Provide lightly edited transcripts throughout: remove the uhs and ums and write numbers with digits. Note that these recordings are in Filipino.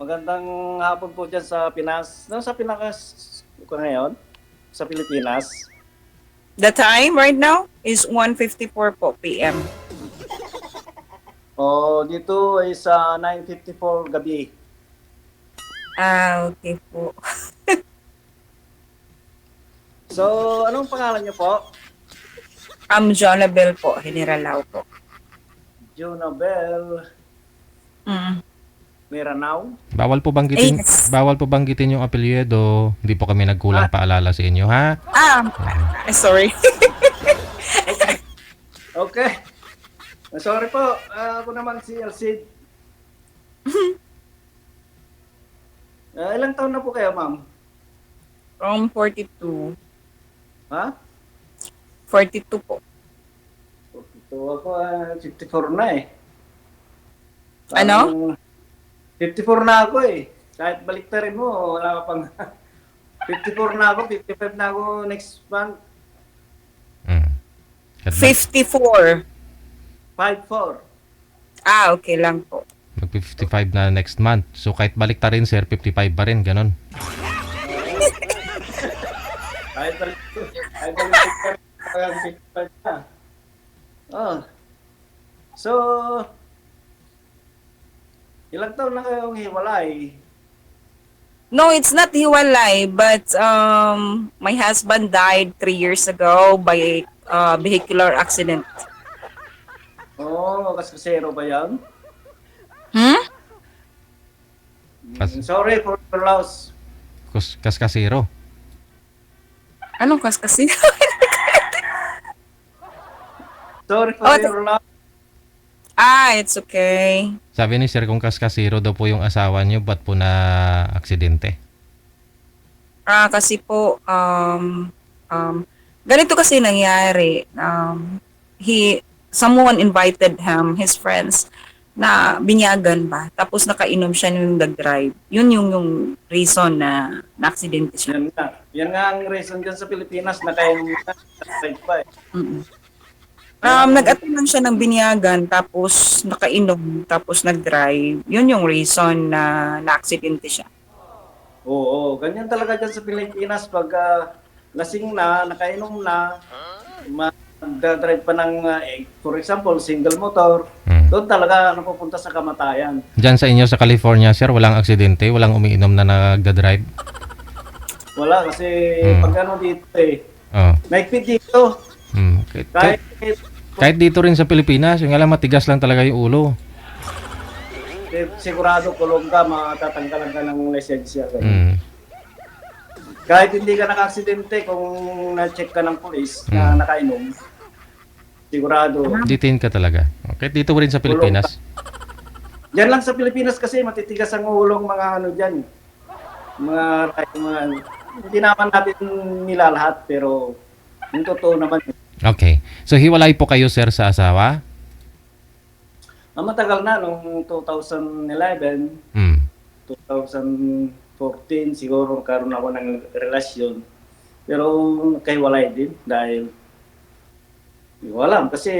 Magandang hapon po dyan sa Pinas. Sa Pinas ko ngayon? Sa Pilipinas? The time right now is 1:54 po PM. Dito ay sa 9:54 gabi. Okay po. So, anong pangalan niyo po? Jonabel po, General Lau po. Junabel Mm. Miranao? Yes. Bawal po banggitin yung apelyido. Hindi po kami nagkulang paalala sa inyo, ha? Sorry. Okay. Sorry po. Ako naman si Elsid. Ilang taon na po kayo, ma'am? From 42. Ha? 42 po. Ito ako, 54 na eh. Ano? Parang 54 na ako eh. Kahit baliktarin mo, wala ka pang 54 na ako, 55 na ako next month. Mm. 54. 54. Okay lang po. Mag-55 na next month. So kahit balik ta rin, sir, 55 pa rin, ganon. Kahit baliktarin, parang 55 na. So, ilang taon na kayong hiwalay? No, it's not hiwalay, but my husband died 3 years ago by vehicular accident. Kaskasero ba yan? Sorry for your loss. Kaskasiro. Anong kasi? Sorry for your loss. It's okay. Sabi ni sir, kung kaskasiro daw po yung asawa niyo, ba't po na aksidente? Kasi po, ganito kasi nangyari. Someone invited him, his friends, na binyagan ba. Tapos nakainom siya nung nag-drive. Yun yung reason na na-aksidente siya. Yan nga ang reason dyan sa Pilipinas na kayo na-drive pa eh. Mm-mm. Nag-attend lang siya ng binyagan, tapos nakainom, tapos nag-drive. Yun yung reason na na-aksidente siya. Oo, ganyan talaga dyan sa Pilipinas pag lasing na, nakainom na, mag-drive pa ng, for example, single motor, doon talaga napupunta sa kamatayan. Diyan sa inyo sa California, sir, walang aksidente, walang umiinom na nagda-drive? Wala kasi pag ano dito eh, Oh. maigpit dito. Kahit dito rin sa Pilipinas, yung alam, matigas lang talaga yung ulo. Sigurado kulong ka, matatanggalan ka ng lisensya. Mm. Kahit hindi ka naka-aksidente, kung na-check ka ng police na nakainom, sigurado. Detain ka talaga. Okay, dito rin sa Pilipinas. Diyan lang sa Pilipinas kasi matitigas ang ulong mga ano diyan. Mga hindi naman natin nila lahat pero yung totoo naman. Okay. So hiwalay po kayo, sir, sa asawa? Matagal na nung 2011, 2014 siguro karon ako ng relasyon. Pero nagkahiwalay din dahil hindi ko alam kasi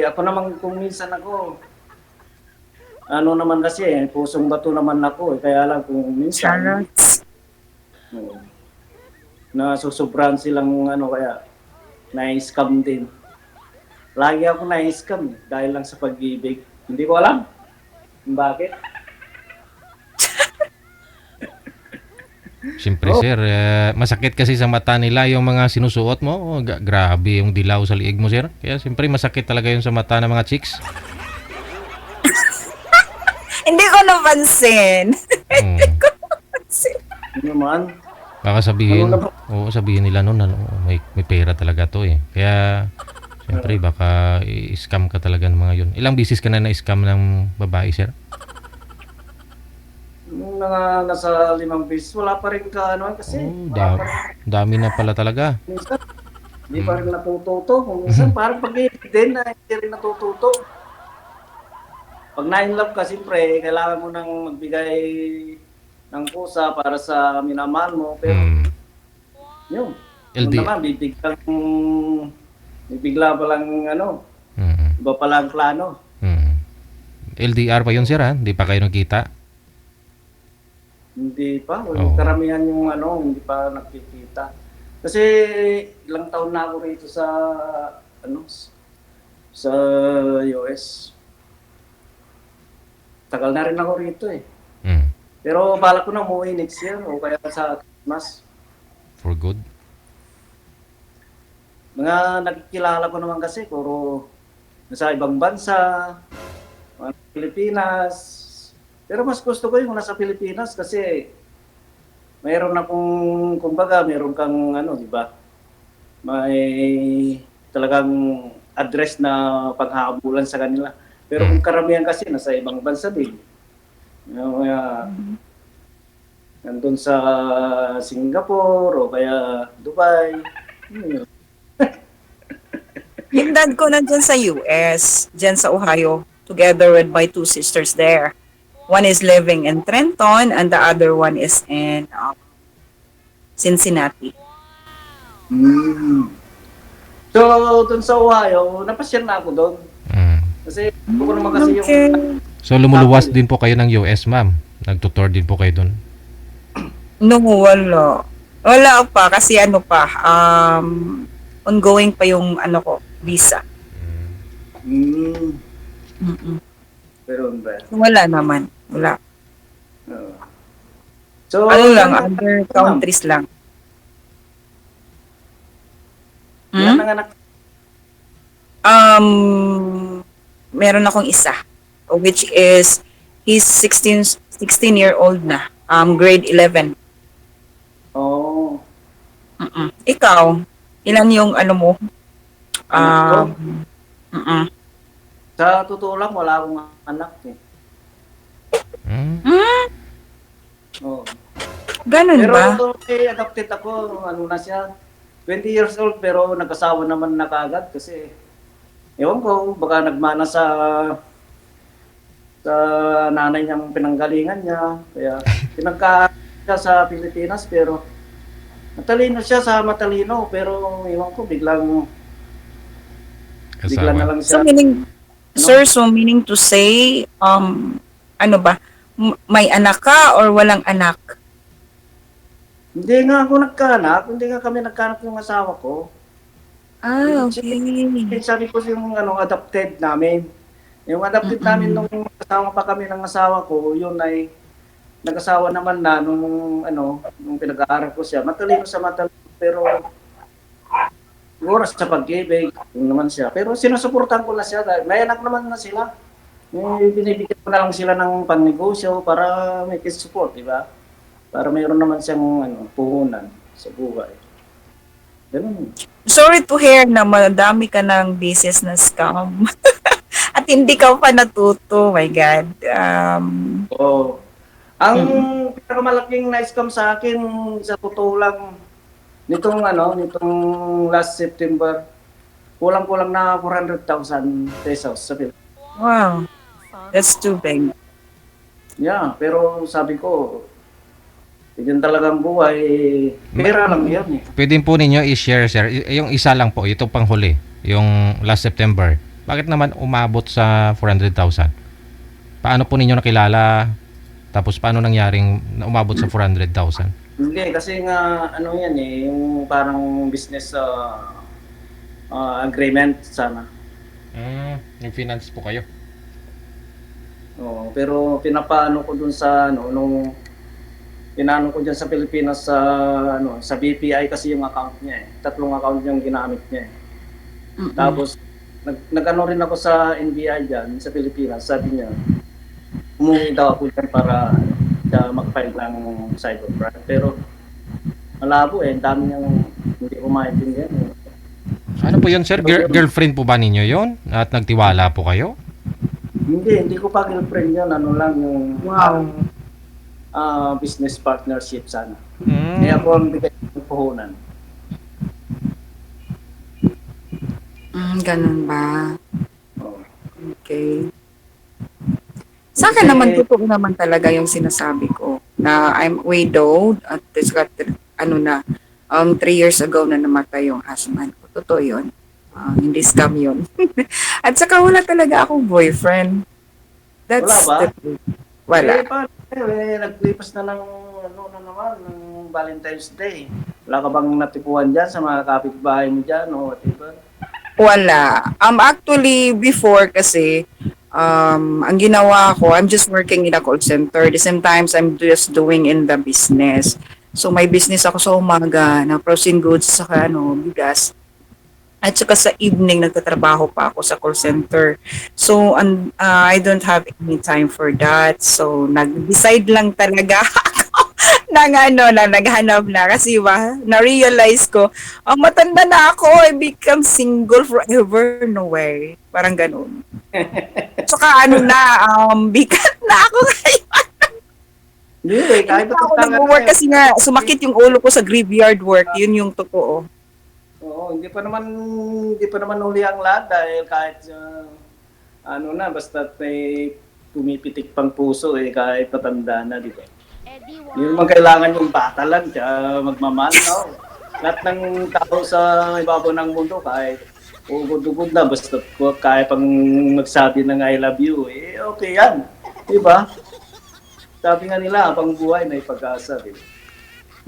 ako naman kung minsan ako ano naman kasi pusong bato naman ako kaya lang kung minsan nasusobran silang ano kaya na-scam din. Lagi ako na-scam dahil lang sa pag-ibig. Hindi ko alam kung bakit. Siyempre, sir, masakit kasi sa mata nila yung mga sinusuot mo. Grabe yung dilaw sa liig mo, sir. Kaya siyempre masakit talaga yun sa mata ng mga chicks. Hindi ko napansin. Hindi ko napansin. Ano naman? Baka sabihin, sabihin nila noon, may pera talaga to eh. Kaya, siyempre, baka i-scam ka talaga ng mga yun. Ilang bisis ka na na-scam ng babae, sir? Nung nasa 5 beses, wala pa rin ka ano kasi. Dami na pala talaga. Minsan, hindi pa rin natututo. Kung minsan, parang pag-ibig din na hindi rin natututo. Pag na-inlove ka, siyempre, kailangan mo nang magbigay ng pusa para sa minamahal mo. Pero, yun. LD. Naman, bibigla pa lang, ano, iba pa lang plano. LDR pa yun, sir, ha? Hindi pa kayo nagkita? Hindi pa. Oo. Karamihan yung ano, hindi pa nakikita. Kasi ilang taon na ako rito sa ano sa US. Tagal na rin ako rito eh. Mm. Pero balak ko na umuwi next year o kaya sa Christmas. For good. Mga nakikilala ko naman kasi puro nasa ibang bansa, mga Pilipinas. Pero mas gusto ko yung nasa Pilipinas kasi mayroon akong, kumbaga, mayroon kang ano, di ba? May talagang address na paghahabulan sa kanila. Pero kung karamihan kasi nasa ibang bansa din. Kaya nandun sa Singapore o kaya Dubai. Yun. Yung dad ko nandyan sa US, dyan sa Ohio, together with my two sisters there. One is living in Trenton and the other one is in Cincinnati. Mm. So, dun sa Ohio, napasyal na ako doon. Mm. Kasi ako naman kasi yung Okay. So lumuluwas din po kayo ng US, ma'am. Nagtutour din po kayo doon. No, wala. Wala pa kasi ano pa, ongoing pa yung ano ko, visa. Mm. Mm-mm. Pero ba? Wala naman. Wala. Oo. So, Ano lang, yan- other ma'am. countries lang. Yan Hmm? ang anak. Meron akong isa, which is, he's 16-year-old na. Grade 11. Oh. Mm-mm. Ikaw, ilan yung ano mo? Anak ko? Mm-mm. Sa totoo lang, wala akong anak eh. Mm. Oo. Ganun Pero ba? adopted ako, ano na siya, 20 years old pero nag-asawa naman na kaagad kasi ewan ko, baka nagmana sa nanay niyang pinanggalingan niya. Kaya pinagka siya sa Pilipinas pero matalino siya sa matalino pero ewan ko, bigla na Kasawa. lang So siya. meaning, sir, so meaning to say, ano ba, may anak ka or walang anak? Hindi nga ako nagkaanak, hindi nga kami nagkaanak yung asawa ko. Okay. Sabi ko yung adopted namin. Yung adopted namin nung kasama pa kami ng asawa ko, yun ay nag-asawa naman na nung pinag-aaral ko siya. Matalino sa matalino, pero oras sa pag-ibig, yun naman siya. Pero sinusuportahan ko na siya dahil may anak naman na sila. Binibigyan ko na lang sila ng pangnegosyo para may support, di ba? Para mayroon naman siyang puhunan sa buhay. Ganun. Sorry to hear na madami ka ng business na scam. At hindi ka pa natuto, my God. Oo. Ang pinakamalaking na-scam sa akin, sa totoo lang, nitong last September, kulang-kulang na 400,000 pesos sa Pilipinas. Wow. That's too big. Yeah, pero sabi ko, yun talagang buhay, pera lang yan eh. Pwede po ninyo i-share, sir. Yung isa lang po, ito pang huli. Yung last September. Bakit naman umabot sa 400,000? Paano po ninyo nakilala? Tapos paano nangyaring umabot sa 400,000? Hindi, kasi nga, yan eh, yung parang business agreement sana. Yung finance po kayo? Oo, pero pinapaano ko dun sa, nung pinano ko dyan sa Pilipinas sa BPI kasi yung account niya eh. 3 account yung ginamit niya eh. Tapos, nag-ano rin ako sa NBI dyan, sa Pilipinas, sabi niya, umuwi daw ako dyan para siya mag-file ng cybercrime. Pero, malabo eh, ang dami niyang hindi ko maintindihan eh. Ano po yun, sir? Girlfriend po ba ninyo yon? At nagtiwala po kayo? Hindi ko pa girlfriend yun, lang yung Wow. business partnership sana. Kaya ako ang bigay ng puhunan. Ganun ba? Oo. Okay. Sa akin naman, totoo naman talaga yung sinasabi ko na I'm widowed at this got, 3 years ago na namatay yung husband ko. Totoo yun. Hindi scam yun. At saka wala talaga akong boyfriend. That's Wala ba? the truth. Wala. Paano Naglipas na ng ano na naman, ng Valentine's Day. Wala ka bang natipuan dyan sa mga kapitbahay mo dyan o whatever? Wala. Actually, before kasi, ang ginawa ko, I'm just working in a call center. The same times, I'm just doing in the business. So, may business ako sa umaga na frozen goods sa bigas. At saka sa evening, nagtatrabaho pa ako sa call center. So, I don't have any time for that. So, nag-decide lang talaga na naghanap na. Kasi ba, na-realize ko, matanda na ako, I become single forever. No way. Parang ganun. Saka bigat na ako ngayon. Hindi kahit Hindi ako matanda ka nag-work na kasi nga, sumakit yung ulo ko sa graveyard work. Yun yung totoo. Oo, hindi pa naman uli ang lahat dahil kahit basta may pumipitik pang puso kahit matanda na, di ba? Hindi naman kailangan yung bata lang siya magmamahal, no? Lahat ng tao sa ibabaw ng mundo kahit ugod-ugod na basta kaya pang magsabi ng I love you, okay yan, di ba? Sabi nga nila, habang buhay may pag-asa, di ba?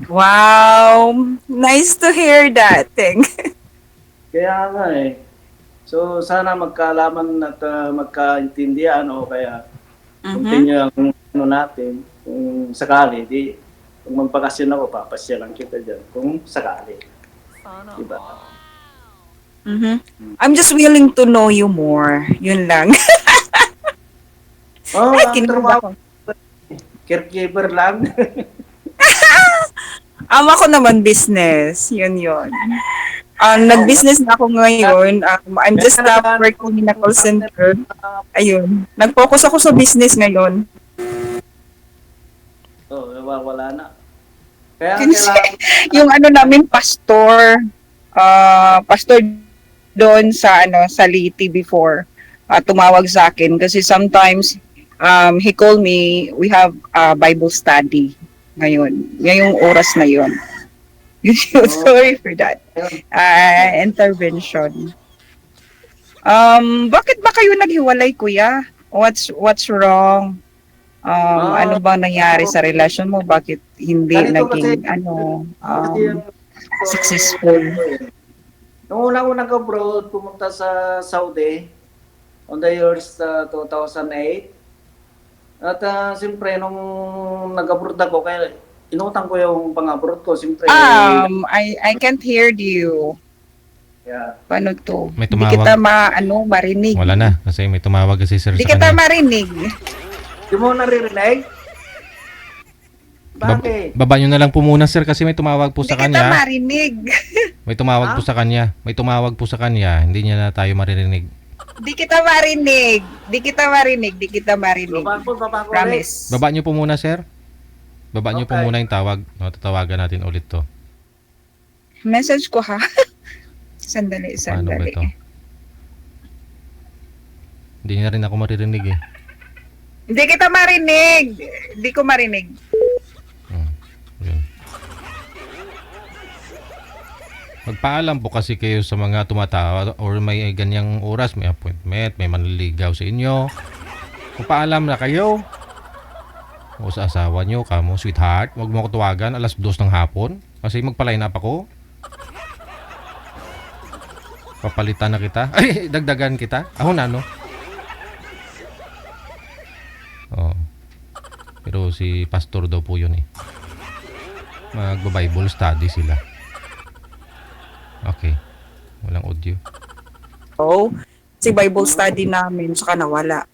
Wow! Nice to hear that thing. Kaya nga So sana magkaalaman at magkaintindihan o kaya continue ang natin. Kung sakali, kung magpakasyon ako, papasyalan kita dyan. Kung sakali. Diba? I'm just willing to know you more. Yun lang. Oh, ang Kinilig trabaho, ako. caregiver lang. Ako naman business. Yun. Nag-business na ako ngayon. I'm just working in a call center. Ayun. Nag-focus ako sa business ngayon. Wala na. Kaya Kasi kailangan, yung namin pastor doon sa Liti before, tumawag sa akin kasi sometimes he called me, we have Bible study ngayong oras na yun. Sorry for that intervention. Bakit ba kayo naghiwalay, kuya? What's wrong? Ano bang nangyari sa relasyon mo? Bakit hindi Ganito naging kasi yung successful? Nung unang-unang abroad, pumunta sa Saudi on the years 2008. At siyempre, nung nag-abroad ako, kaya inutang ko yung pang-abroad ko. Siyempre, I can't hear you. yeah. Paano to? May Hindi tumawag. kita marinig. Wala na kasi may tumawag kasi sir Hindi sa kita kanya. marinig. Di mo naririnig? Bakit? Baba nyo na lang po muna sir kasi may tumawag po Hindi sa kita kanya. marinig. May tumawag po sa kanya. May tumawag po sa kanya. Hindi niya na tayo maririnig. Di kita marinig. Di kita marinig. Baba ko ulit. Promise. Baba nyo po muna sir. Baba nyo po Okay. muna yung tawag. No, tatawagan natin ulit to. Message ko ha. Sandali. Paano ba ito? Hindi niya rin ako maririnig eh. Hindi kita marinig. Hindi ko marinig. Yun. Magpaalam po kasi kayo sa mga tumatawa or may ganyang oras, may appointment, may manliligaw sa inyo. Magpaalam na kayo. O sa asawa nyo, kamo, sweetheart, huwag mo ako tawagan alas 2 ng hapon kasi magpa-line up ako. Papalitan na kita. Ay, dagdagan kita. Ako na, no? Oh. Pero si pastor daw po yun eh. Magba-Bible study sila. Okay. Walang audio. Oh, si Bible study namin, saka nawala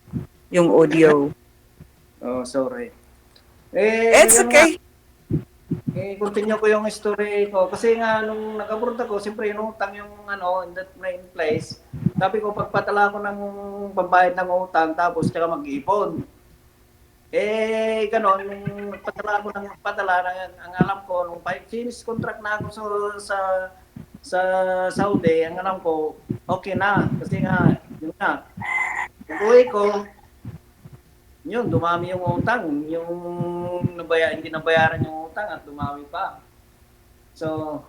yung audio. Oh, sorry. It's yun okay. nga. Continue ko yung story ko. Kasi nga, nung nag-abroad ako, siyempre, inutang yung in that main place. Sabi ko, pagpatala ko ng pambayad ng utang, tapos tsaka mag-ipon. Ganon, nung nagpatala ko ng patala, ang alam ko, nung finish contract na ako sa Saudi, ang alam ko, okay na. Kasi nga, yun nga, uwi ko, yun, dumami yung utang. Yung hindi nabayaran yung utang at dumami pa. So,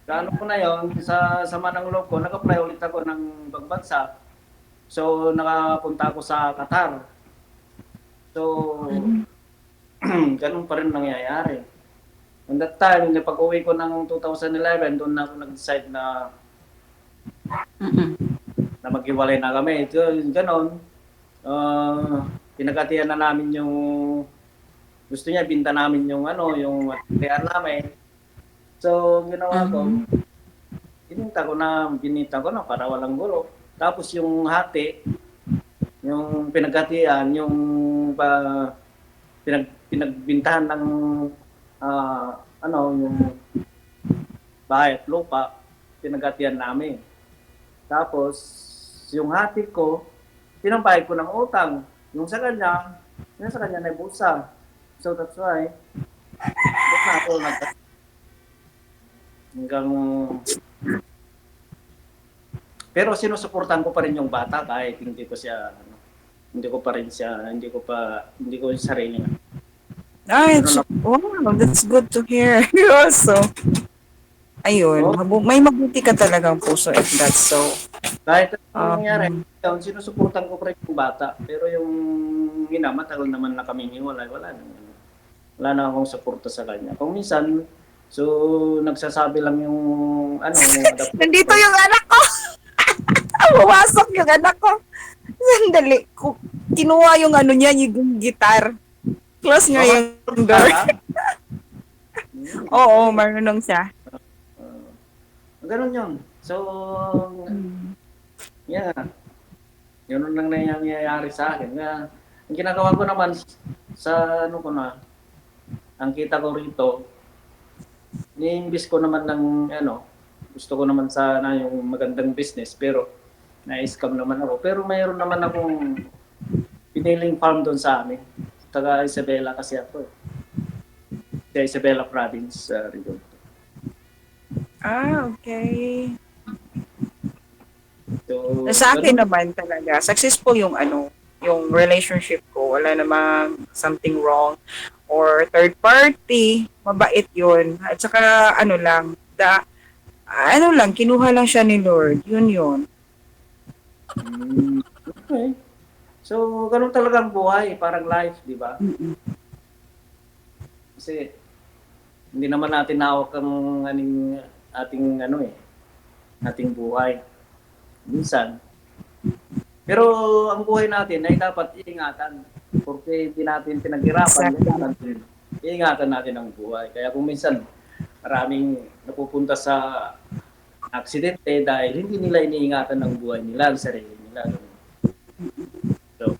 ano ko na yun, sa sama ng loob ko, nag-apply ulit ako ng ibang bansa. So, nakapunta ako sa Qatar. So, ganun pa rin nangyayari. And that time, pag-uwi ko ng 2011, doon na ako nag-decide Mm-mm. na maghiwalay na kami. Ito, ganon. Pinagatian na namin yung gusto niya, binta namin yung yung material namin. So, ginawa ko, binita ko na para walang gulo. Tapos yung hati, yung pinagkatian, yung pinagbintahan ng yung bahay at lupa, pinagkatian namin. Tapos, yung hati ko, pinabayad ko ng utang. Yung sa kanya na busa. So that's why, doon na ako hanggang pero sinusuportahan ko pa rin yung bata kahit hindi ko sarili na. Nice. Wow, that's good to hear. Also, ayun, may mabuti ka talagang puso if that's so. Kahit anong nangyari, sinusuportahan ko pa rin yung bata. Pero yung ina, matagal naman na kami hiwalay, wala na akong suporta sa kanya. Kung minsan, nagsasabi lang yung Nandito yung anak ko! Pumasok yung anak ko. Sandali. Kinuha yung niya, yung gitar. Close nga yung door. Oo, marunong siya. Ganun yun. So, yeah. Yun lang nangyayari sa akin. Ang ginagawa ko naman sa ang kita ko rito, ni-imbis ko naman ng gusto ko naman sana yung magandang business pero na-scam naman ako. Pero mayroon naman akong piniling farm doon sa amin. Taga Isabela kasi ako. Sa Isabela province region. Okay. So, Sa akin naman talaga, successful yung yung relationship ko. Wala namang something wrong or third party. Mabait yun. At saka kinuha lang siya ni Lord. Yun. Okay. So, ganun talaga ang buhay. Parang life, di ba? Kasi, hindi naman natin hawak ang ating buhay. Minsan. Pero, ang buhay natin ay dapat iingatan. Porque hindi natin pinaghirapan. Iingatan natin ang buhay. Kaya kung minsan, maraming napupunta sa aksidente dahil hindi nila iniingatan ang buhay nila, ang sarili nila. So,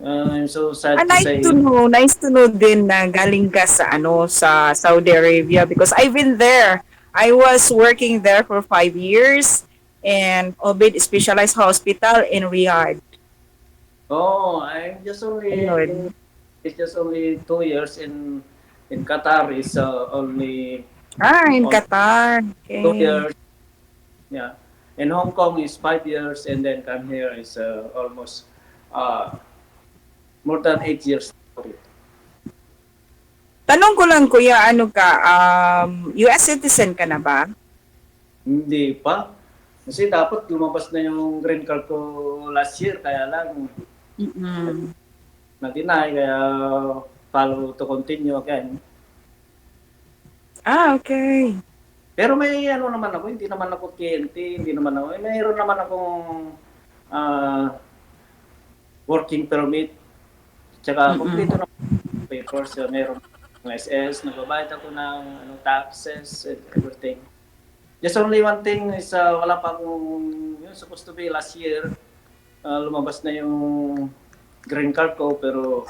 I'm so sad to say. Nice to know din na galing ka sa sa Saudi Arabia because I've been there. I was working there for 5 years and Obed Specialized Hospital in Riyadh. Oh, it's just only 2 years in Qatar is only in Qatar. Okay. 2 years. Yeah. In Hong Kong is 5 years and then come here is almost more than 8 years. Tanong ko lang kuya, US citizen ka na ba? Hindi pa. Kasi dapat lumabas na yung green card ko last year kaya lang na-deny kaya follow to continue again. Okay. Pero may naman ako, hindi naman ako KNT, mayroon naman akong working permit. Tsaka kompleto na papers, mayroon ng SS, nagbabayad ako ng taxes and everything. Just only one thing is wala pa akong, supposed to be last year, lumabas na yung green card ko pero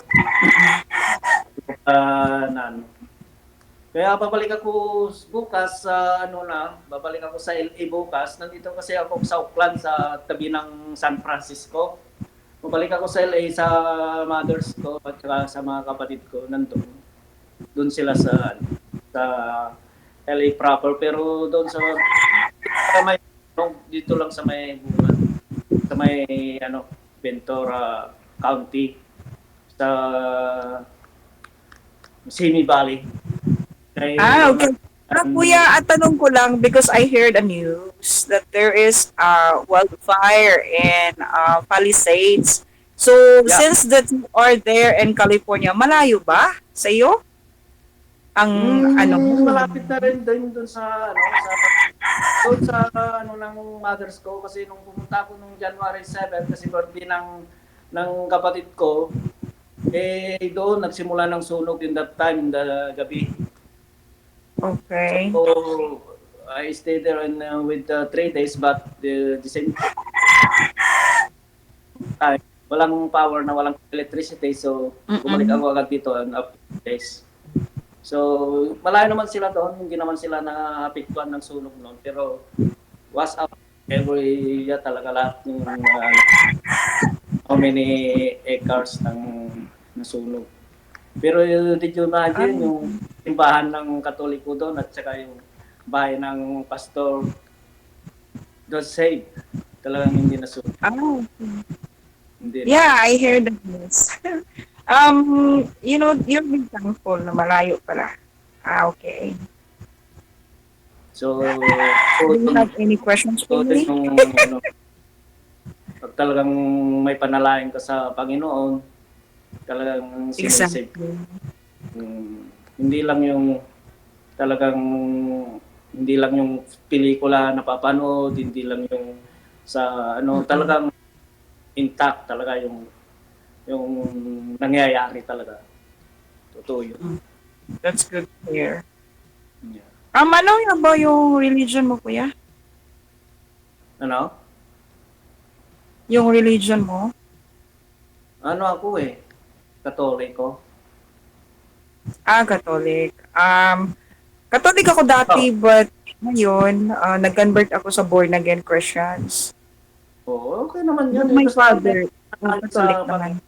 kaya babalik ako bukas babalik ako sa LA bukas. Nandito kasi ako sa Oakland sa tabi ng San Francisco. Babalik ako sa LA sa mothers ko at saka sa mga kapatid ko nandun. Doon sila sa LA proper pero doon sa may dito lang sa may Ventura County sa Simi Valley. Okay. Kuya, tanong ko lang because I heard a news that there is wildfire in Palisades So, Yeah. since that you are there in California, malayo ba sa iyo? Ang ano mo? Malapit na rin doon sa doon sa ng mothers ko kasi nung pumunta ako nung January 7 kasi birthday ng kapatid ko, doon nagsimula ng sunog in that time, in the gabi. Okay. So, I stayed there with 3 days but the same time, walang power na walang electricity so bumalik Mm-mm. ako agad dito and after 3 days. So, malayo naman sila doon, hindi naman sila naapektuhan ng sunog noon pero was up every talaga lahat ng how many acres ng nasunog. Pero did you imagine yung simbahan ng Katoliko doon at saka yung bahay ng pastor God save. Talagang hindi nasunog. Ah, Hindi na. yeah, I heard that news. You know, you're being thankful na malayo pala. Ah, okay. So, Do you have any questions for me? yung pag talagang may panalangin ka sa Panginoon, talagang sinisave. Exactly. Hindi lang yung talagang hindi lang yung pelikula na papanood, hindi lang yung sa talagang intact talaga yung nangyayari talaga. Totoo yun. That's good to hear. Yeah. Ano nga ba yung religion mo, kuya? Ano? Yung religion mo? Ano ako Katoliko. Ah, Catholic. Catholic ako dati, but ngayon, nag-convert ako sa born-again Christians. Oo, okay naman yan. My Basta father, kahit Catholic sa naman.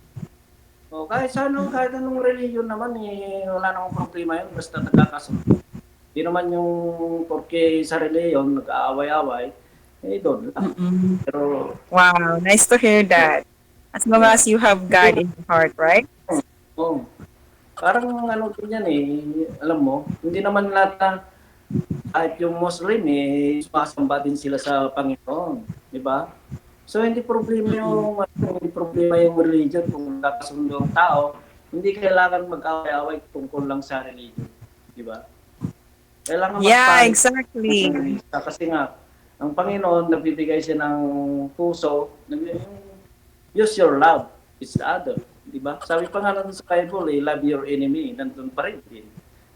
kahit anong religion naman wala namang problema yun basta nagkakasunod. Hindi naman yung porke sa reliyon nag-aaway-away, doon lang. Mm-mm. Pero Wow, nice to hear that. As long as you have God in your heart, right? parang din yan alam mo, hindi naman lahat kahit yung Muslim sumasamba din sila sa Panginoon, di ba? So hindi problema yung religion kung kakasundo ang tao, hindi kailangan mag-away-away tungkol lang sa religion, di ba? Kailangan Yeah, magpalit. exactly. Kasi nga ang Panginoon nagbibigay siya ng puso, use your love, it's the other, di ba? Sabi pa nga sa Bible, love your enemy, nandun pa rin din,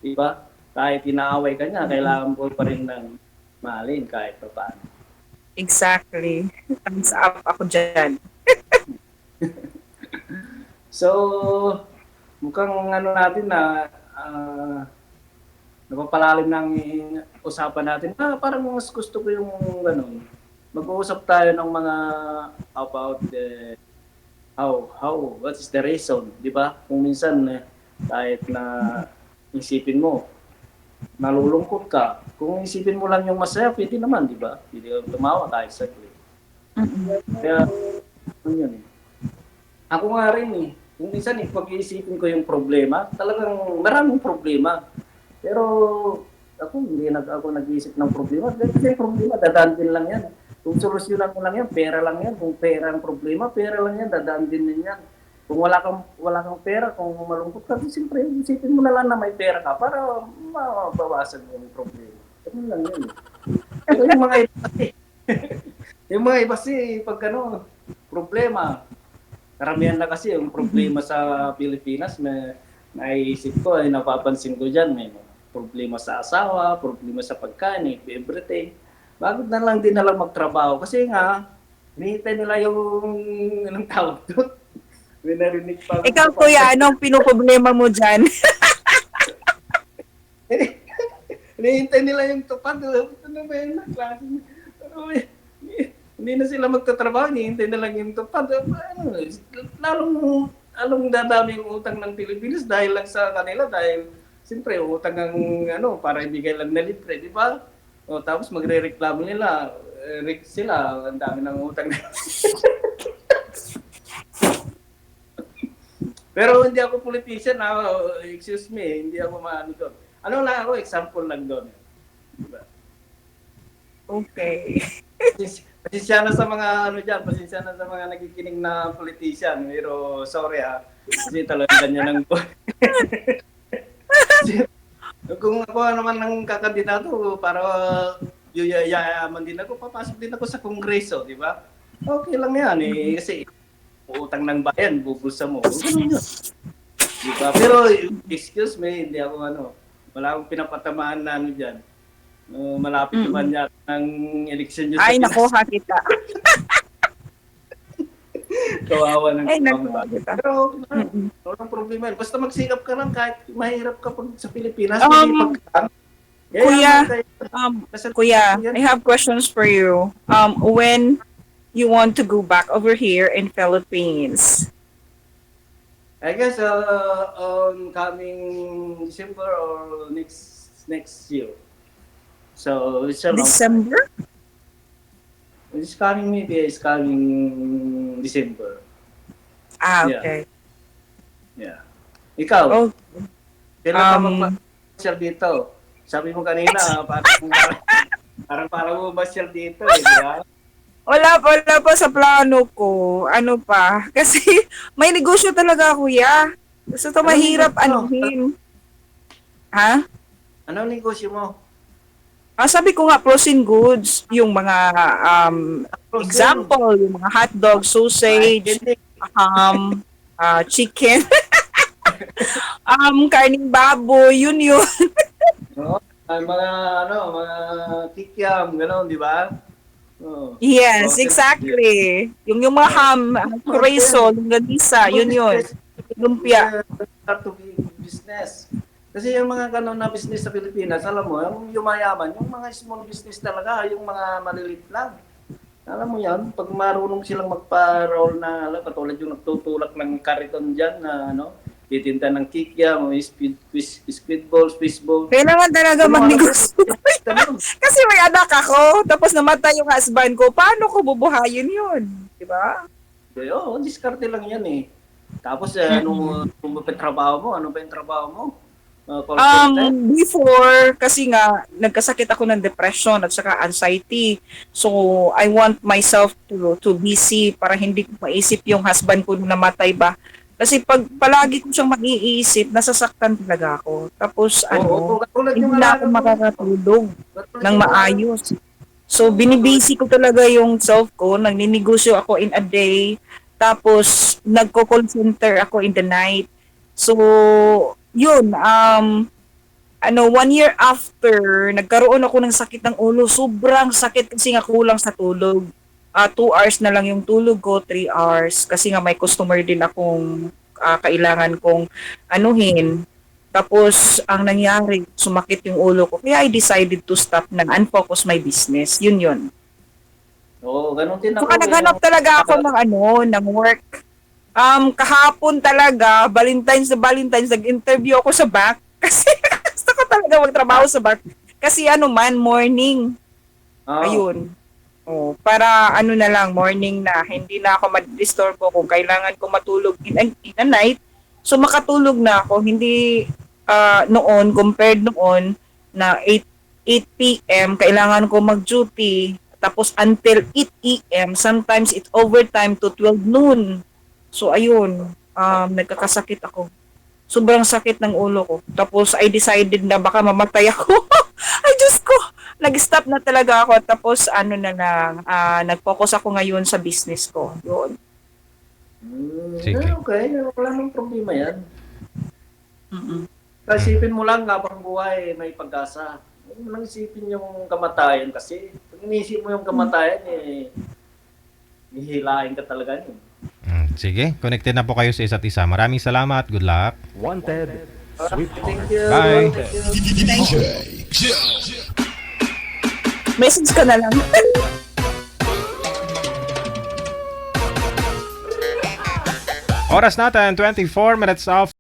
di ba? Kahit inaaway ka niya, kailangan mo pa rin ng mahalin kahit pa paano. Exactly. Thumbs up ako dyan. So, mukhang natin na napapalalim ng usapan natin. Parang mas gusto ko yung mag-uusap tayo ng mga about the what is the reason, di ba? Kung minsan kahit na isipin mo, nalulungkot ka. Kung isipin mo lang yung masaya, pwede naman, di ba? Pwede ka tumawa kahit saglit. Kaya, yun Ako nga rin Kung minsan pag-iisipin ko yung problema, talagang maraming problema. Pero ako hindi ako nag-iisip ng problema. Kasi yung problema, dadaan din lang yan. Kung solusyonan mo lang yan, pera lang yan. Kung pera ang problema, pera lang yan, dadaan din yan. Kung wala kang pera, kung malungkot ka, siyempre, isipin mo na lang na may pera ka para mabawasan yung problema. Ganun lang yun. Pero yung mga iba kasi, yung mga iba kasi, pag problema, karamihan na kasi yung problema sa Pilipinas, naiisip ko, napapansin ko dyan, may problema sa asawa, problema sa pagkain, everything. Bakit na lang din nalang magtrabaho? Kasi nga, hinihintay nila yung, anong tawag doon? May narinig pa. Ikaw, kuya, anong pinoproblema mo dyan? Hinihintay nila yung tupad. Ano ba yun? Hindi na sila magtatrabaho, hinihintay na lang yung tupad. Lalong dadami yung utang ng Pilipinas dahil lang sa kanila. Dahil, siyempre, utang ang para ibigay lang na libre, di ba? Tapos magre-reklamo nila. Sila, ang dami ng utang na. Pero hindi ako politician, excuse me, hindi ako maano doon. Lang ako, example lang doon. Diba? Okay. Pasensya na sa mga ano dyan, pasensya na sa mga nakikinig na politician. Pero sorry kasi talaga ganyan ang kung ako naman ng kakandidato para yayaman din ako, papasok din ako sa kongreso, di ba? Okay lang yan kasi utang ng bayan, bubulsa mo. Ganun yun. Di ba? Pero excuse me, hindi ako wala akong pinapatamaan na dyan. Malapit naman yan ang eleksyon nyo sa Ay, Pinas. nakuha kita. Kawawa ng Ay, kapamba. nakuha kita. Pero walang problema yan. Basta magsikap ka lang kahit mahirap ka pag sa Pilipinas. Kuya, Kuya, I have questions for you. When you want to go back over here in Philippines? I guess on coming December or next year. So it's a long December? It's coming December. Ah, Yeah. okay. Yeah. Ikaw, Oh, kailan ka magpa-share dito? Sabi mo kanina, parang mabasyal dito, di ba? wala pa sa plano ko. Ano pa? Kasi may negosyo talaga, kuya. Gusto to mahirap anuhin. Ha? Ano ang negosyo mo? Sabi ko nga, frozen goods, yung mga, example, yung mga hotdog, sausage, chicken, karning baboy, yun. No? Mga kikiam, gano'n, di ba? Oh. Yes, Okay. exactly. Yung mga ham, chorizo, longganisa, yun. Lumpia. Start to be business. Kasi yung mga ganun na business sa Pilipinas, alam mo, yung yumayaman, yung mga small business talaga, yung mga maliliit lang. Alam mo yan, pag marunong silang magpa-roll na, katulad yung nagtutulak ng kariton dyan na, titinda ng kikiam, squid balls, fish balls. Kailangan talaga magnegosyo. Kasi may anak ako, tapos namatay yung husband ko, paano ko bubuhayin yun? Diba? Oo, diskarte lang yan eh. Tapos, ano ba yung trabaho mo? Ano ba yung trabaho mo? Call center? Before, kasi nga, nagkasakit ako ng depression at saka anxiety. So, I want myself to busy para hindi ko maisip yung husband ko na namatay ba. Kasi pag palagi ko siyang maiisip, nasasaktan talaga ako. Tapos, hindi na ako makakatulog ng maayos. So, binibisi ko talaga yung self ko. Nagninegosyo ako in a day. Tapos, nagko-call center ako in the night. So, yun, 1 year after, nagkaroon ako ng sakit ng ulo. Sobrang sakit kasi nga kulang sa tulog. 2 hours na lang yung tulog ko, 3 hours. Kasi nga may customer din akong kailangan kong anuhin. Tapos, ang nangyari, sumakit yung ulo ko. Kaya I decided to stop na unfocus my business. Yun. Oo, ganun din ako. Saka naghanap talaga ako ng work. Kahapon talaga, Valentine's, nag-interview ako sa bank. Kasi gusto ko talaga magtrabaho sa bank. Kasi morning. Ayun. Para na lang, morning na. Hindi na ako ma-disturb ko kung kailangan ko matulog in a night. So makatulog na ako. Hindi compared noon na 8 p.m. kailangan ko mag-duty. Tapos until 8 a.m. Sometimes it's overtime to 12 noon. So ayun, nagkakasakit ako. Sobrang sakit ng ulo ko. Tapos I decided na baka mamatay ako. Ay Diyos ko! Nag-stop na talaga ako. Tapos nag-focus ako ngayon sa business ko. Yun. Sige. Okay, wala nang problema yan. Mm-mm. Isipin mo lang habang buhay may pag-asa. Huwag mo nang isipin yung kamatayan kasi pag inisip mo yung kamatayan, hihilain ka talaga yun. Sige, connected na po kayo sa isa't isa. Maraming salamat. Good luck. Wanted. Sweet Thank you. Bye. Thank you. Message ka na lang. Oras natin, 24 minutes off.